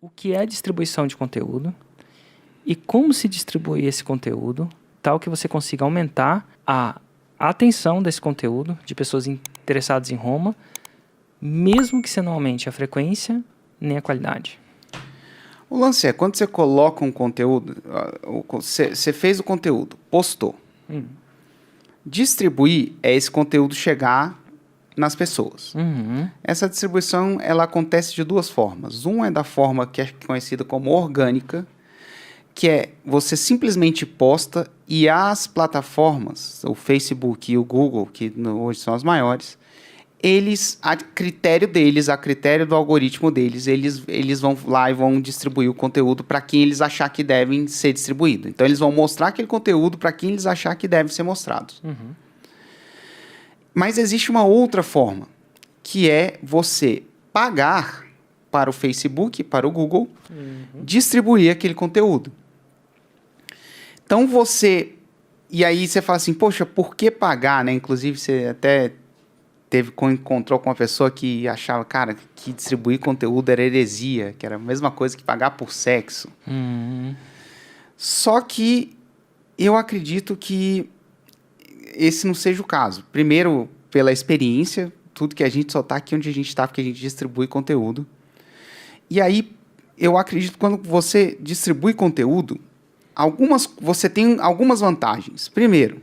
o que é distribuição de conteúdo e como se distribui esse conteúdo, tal que você consiga aumentar a atenção desse conteúdo de pessoas interessadas em Roma, mesmo que você não aumente a frequência nem a qualidade. O lance é, quando você coloca um conteúdo, você fez o conteúdo, postou. Distribuir é esse conteúdo chegar nas pessoas. Essa distribuição, ela acontece de duas formas. Uma é da forma que é conhecida como orgânica, que é você simplesmente posta e as plataformas, o Facebook e o Google, que hoje são as maiores, eles, a critério deles, a critério do algoritmo deles, eles vão lá e vão distribuir o conteúdo para quem eles achar que devem ser distribuído. Então, eles vão mostrar aquele conteúdo para quem eles achar que deve ser mostrado. Mas existe uma outra forma, que é você pagar para o Facebook, para o Google, distribuir aquele conteúdo. Então, e aí você fala assim, poxa, por que pagar, né? Inclusive, você até encontrou com uma pessoa que achava, cara, que distribuir conteúdo era heresia, que era a mesma coisa que pagar por sexo. Só que eu acredito que esse não seja o caso. Primeiro, pela experiência, tudo que a gente só está aqui onde a gente está, porque a gente distribui conteúdo. E aí, eu acredito que quando você distribui conteúdo, você tem algumas vantagens. Primeiro,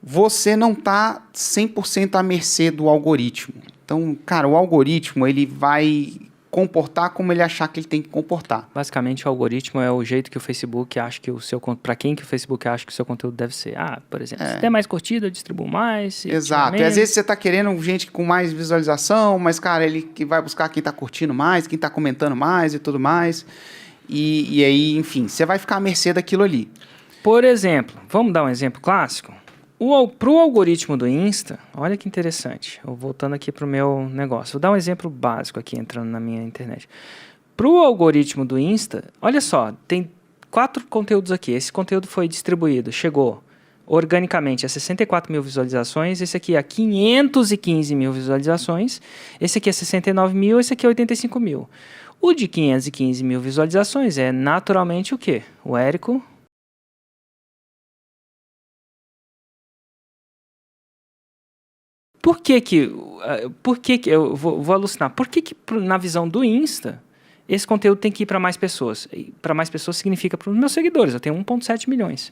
você não está 100% à mercê do algoritmo. Então, cara, o algoritmo ele vai comportar como ele achar que ele tem que comportar. Basicamente, o algoritmo é o jeito que o Facebook acha que o seu... Para quem que o Facebook acha que o seu conteúdo deve ser. Por exemplo, se der mais curtida, eu distribuo mais. Exato. E às vezes você está querendo gente com mais visualização, mas, cara, ele que vai buscar quem está curtindo mais, quem está comentando mais e tudo mais. E aí, enfim, você vai ficar à mercê daquilo ali. Por exemplo, vamos dar um exemplo clássico? Para o algoritmo do Insta, olha que interessante, voltando aqui para o meu negócio, vou dar um exemplo básico aqui, entrando na minha internet. Para o algoritmo do Insta, olha só, tem 4 conteúdos aqui, esse conteúdo foi distribuído, chegou organicamente a 64 mil visualizações, esse aqui a 515 mil visualizações, esse aqui a 69 mil, esse aqui a 85 mil. O de 515 mil visualizações é naturalmente o quê? O Érico... Por que eu vou alucinar? Por que na visão do Insta, esse conteúdo tem que ir para mais pessoas? Para mais pessoas significa para os meus seguidores. Eu tenho 1,7 milhões.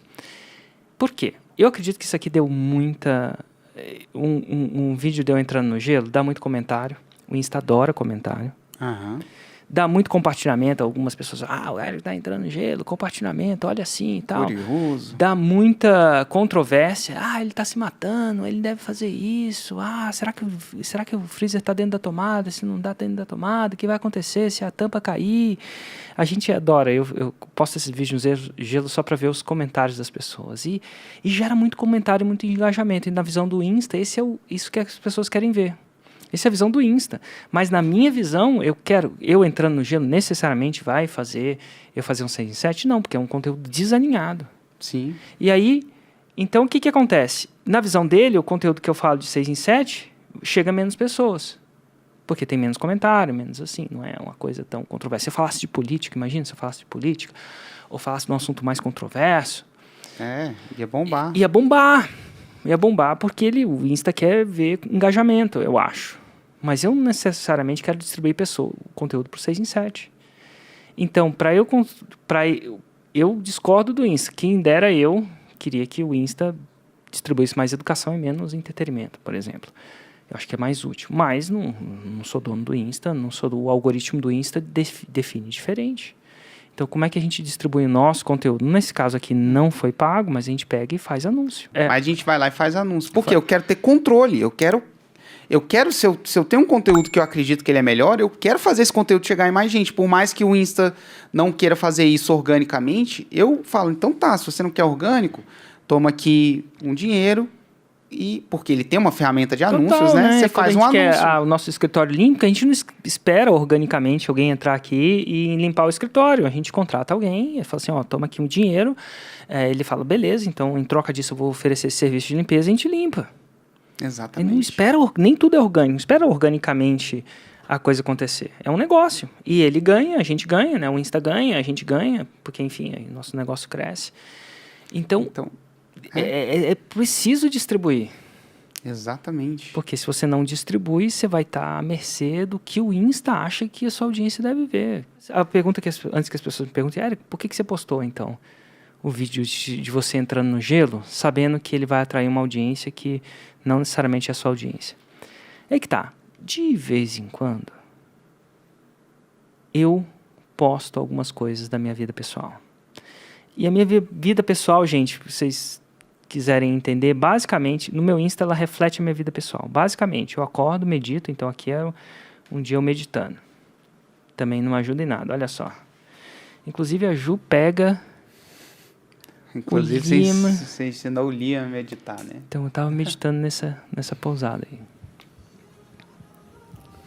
Por quê? Eu acredito que isso aqui deu muita... Um vídeo deu entrando no gelo, dá muito comentário. O Insta adora comentário. Dá muito compartilhamento. Algumas pessoas, o Érico tá entrando no gelo, compartilhamento, olha assim e tal. Curioso. Dá muita controvérsia. Ele tá se matando, ele deve fazer isso. Será que o freezer tá dentro da tomada? Se não dá dentro da tomada, o que vai acontecer se a tampa cair? A gente adora. Eu posto esses vídeos no gelo só para ver os comentários das pessoas. E gera muito comentário, muito engajamento. E na visão do Insta, isso que as pessoas querem ver. Essa é a visão do Insta. Mas na minha visão, eu entrando no gelo, necessariamente vai fazer eu fazer um 6 em 7? Não, porque é um conteúdo desalinhado. Sim. E aí, então o que acontece? Na visão dele, o conteúdo que eu falo de 6 em 7 chega a menos pessoas. Porque tem menos comentário, menos assim, não é uma coisa tão controversa. Se eu falasse de política, imagina se eu falasse de política, ou falasse de um assunto mais controverso. Ia bombar. Ia bombar porque o Insta quer ver engajamento, eu acho. Mas eu não necessariamente quero distribuir o conteúdo para o 6 em 7. Então, eu discordo do Insta. Quem dera eu queria que o Insta distribuísse mais educação e menos entretenimento, por exemplo. Eu acho que é mais útil. Mas não sou dono do Insta, o algoritmo do Insta define diferente. Então, como é que a gente distribui o nosso conteúdo? Nesse caso aqui não foi pago, mas a gente pega e faz anúncio. Mas a gente vai lá e faz anúncio. Porque eu quero ter controle. Eu quero se eu tenho um conteúdo que eu acredito que ele é melhor, eu quero fazer esse conteúdo chegar em mais gente. Por mais que o Insta não queira fazer isso organicamente, eu falo, então tá, se você não quer orgânico, toma aqui um dinheiro, porque ele tem uma ferramenta de anúncios, né? Você faz um anúncio. Quer o nosso escritório limpo, a gente não espera organicamente alguém entrar aqui e limpar o escritório. A gente contrata alguém, ele fala assim, toma aqui um dinheiro. Ele fala, beleza, então em troca disso eu vou oferecer esse serviço de limpeza e a gente limpa. Exatamente. Ele não espera, nem tudo é orgânico, não espera organicamente a coisa acontecer. É um negócio. E ele ganha, a gente ganha, né? O Insta ganha, a gente ganha, porque, enfim, aí nosso negócio cresce. Então é preciso distribuir. Exatamente. Porque se você não distribui, você vai estar à mercê do que o Insta acha que a sua audiência deve ver. A pergunta antes que as pessoas me perguntem, Érico, por que você postou, então, o vídeo de você entrando no gelo, sabendo que ele vai atrair uma audiência que não necessariamente é a sua audiência? É que tá. De vez em quando, eu posto algumas coisas da minha vida pessoal. E a minha vida pessoal, gente, vocês quiserem entender, basicamente, no meu Insta ela reflete a minha vida pessoal. Basicamente, eu acordo, medito, então aqui é um dia eu meditando. Também não ajuda em nada, olha só. Inclusive a Ju pega... Inclusive você ensinou o Liam a meditar, né? Então eu tava meditando nessa pousada aí.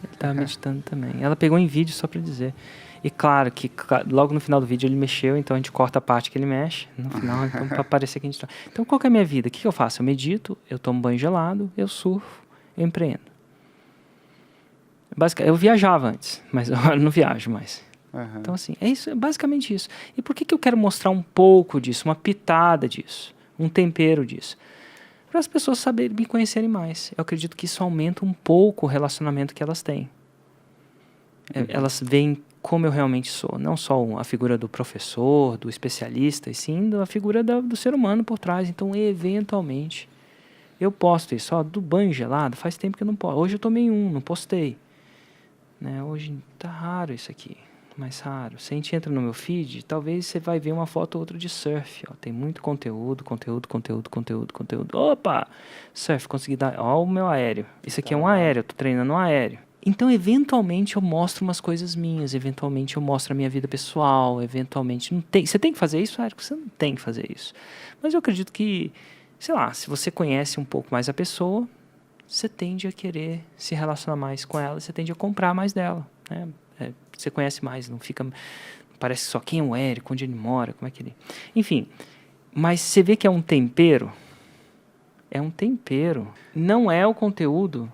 Ele tava meditando também. Ela pegou em vídeo só pra dizer. E claro que logo no final do vídeo ele mexeu, então a gente corta a parte que ele mexe no final, então pra parecer que a gente tá... Então qual que é a minha vida? O que eu faço? Eu medito, eu tomo banho gelado, eu surfo, eu empreendo. Eu viajava antes, mas agora não viajo mais. Então assim, é isso, é basicamente isso. E por que eu quero mostrar um pouco disso, uma pitada disso, um tempero disso? Para as pessoas saberem me conhecerem mais. Eu acredito que isso aumenta um pouco o relacionamento que elas têm. Elas veem como eu realmente sou. Não só a figura do professor, do especialista, e sim a figura do ser humano por trás. Então, eventualmente, eu posto isso. Ó, do banho gelado, faz tempo que eu não posto. Hoje eu tomei não postei. Né? Hoje tá raro isso aqui. Mais raro. Se a gente entra no meu feed, talvez você vai ver uma foto ou outra de surf. Ó. Tem muito conteúdo. Opa! Surf, consegui dar... Ó o meu aéreo. Isso aqui é um aéreo, eu tô treinando um aéreo. Então, eventualmente, eu mostro umas coisas minhas. Eventualmente, eu mostro a minha vida pessoal. Eventualmente... Você tem que fazer isso, Érico? Você não tem que fazer isso. Mas eu acredito que, sei lá, se você conhece um pouco mais a pessoa, você tende a querer se relacionar mais com ela. Você tende a comprar mais dela, né? Você conhece mais, não fica... Parece só quem é o Érico, onde ele mora, como é que ele... Enfim, mas você vê que é um tempero. É um tempero. Não é o conteúdo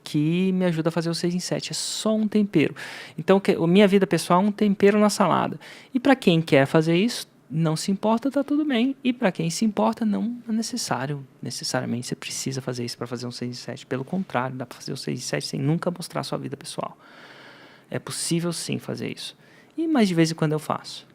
que me ajuda a fazer o 6 em 7. É só um tempero. Então, a minha vida pessoal é um tempero na salada. E para quem quer fazer isso, não se importa, tá tudo bem. E para quem se importa, não é necessariamente você precisa fazer isso para fazer um 6 em 7. Pelo contrário, dá para fazer o 6 em 7 sem nunca mostrar a sua vida pessoal. É possível sim fazer isso. Mas de vez em quando eu faço.